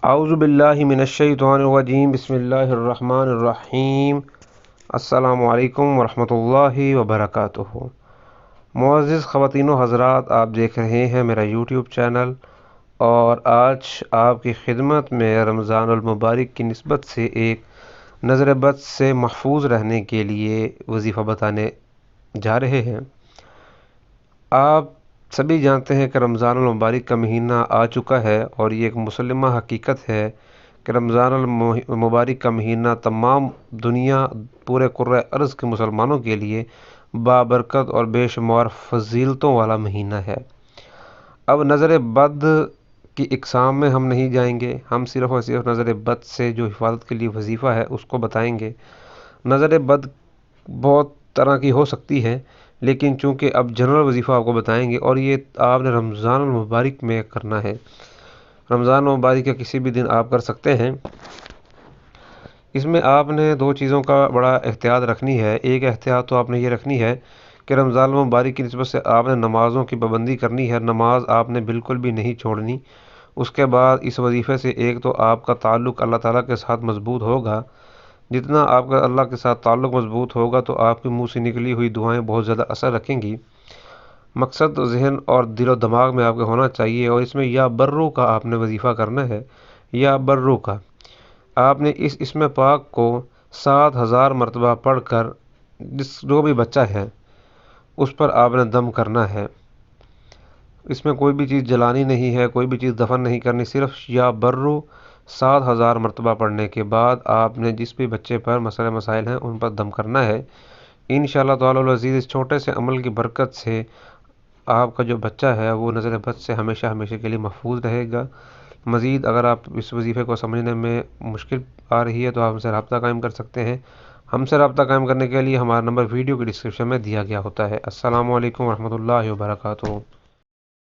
اعوذ باللہ من الشیطان الرجیم بسم اللہ الرحمن الرحیم السلام علیکم ورحمۃ اللہ وبرکاتہ۔ معزز خواتین و حضرات، آپ دیکھ رہے ہیں میرا یوٹیوب چینل، اور آج آپ کی خدمت میں رمضان المبارک کی نسبت سے ایک نظر بد سے محفوظ رہنے کے لیے وظیفہ بتانے جا رہے ہیں۔ آپ سبھی جانتے ہیں کہ رمضان المبارک کا مہینہ آ چکا ہے، اور یہ ایک مسلمہ حقیقت ہے کہ رمضان المبارک کا مہینہ تمام دنیا، پورے کرۂ ارض کے مسلمانوں کے لیے بابرکت اور بے شمار فضیلتوں والا مہینہ ہے۔ اب نظر بد کی اقسام میں ہم نہیں جائیں گے، ہم صرف اور صرف نظر بد سے جو حفاظت کے لیے وظیفہ ہے اس کو بتائیں گے۔ نظر بد بہت طرح کی ہو سکتی ہے، لیکن چونکہ اب جنرل وظیفہ آپ کو بتائیں گے، اور یہ آپ نے رمضان المبارک میں کرنا ہے۔ رمضان المبارک کے کسی بھی دن آپ کر سکتے ہیں۔ اس میں آپ نے دو چیزوں کا بڑا احتیاط رکھنی ہے۔ ایک احتیاط تو آپ نے یہ رکھنی ہے کہ رمضان المبارک کی نسبت سے آپ نے نمازوں کی پابندی کرنی ہے، نماز آپ نے بالکل بھی نہیں چھوڑنی۔ اس کے بعد اس وظیفے سے ایک تو آپ کا تعلق اللہ تعالیٰ کے ساتھ مضبوط ہوگا۔ جتنا آپ کا اللہ کے ساتھ تعلق مضبوط ہوگا تو آپ کے منہ سے نکلی ہوئی دعائیں بہت زیادہ اثر رکھیں گی۔ مقصد ذہن اور دل و دماغ میں آپ کے ہونا چاہیے، اور اس میں یا برو کا آپ نے وظیفہ کرنا ہے، یا برو کا آپ نے اس اسم پاک کو 7000 مرتبہ پڑھ کر جو بھی بچہ ہے اس پر آپ نے دم کرنا ہے۔ اس میں کوئی بھی چیز جلانی نہیں ہے، کوئی بھی چیز دفن نہیں کرنی، صرف یا برو 7000 مرتبہ پڑھنے کے بعد آپ نے جس بھی بچے پر مسئلہ مسائل ہیں ان پر دم کرنا ہے۔ انشاءاللہ تعالی العزیز اس چھوٹے سے عمل کی برکت سے آپ کا جو بچہ ہے وہ نظر بد سے ہمیشہ ہمیشہ کے لیے محفوظ رہے گا۔ مزید اگر آپ اس وظیفے کو سمجھنے میں مشکل آ رہی ہے تو آپ ہم سے رابطہ قائم کر سکتے ہیں۔ ہم سے رابطہ قائم کرنے کے لیے ہمارا نمبر ویڈیو کی ڈسکرپشن میں دیا گیا ہوتا ہے۔ السلام علیکم ورحمۃ اللہ وبرکاتہ۔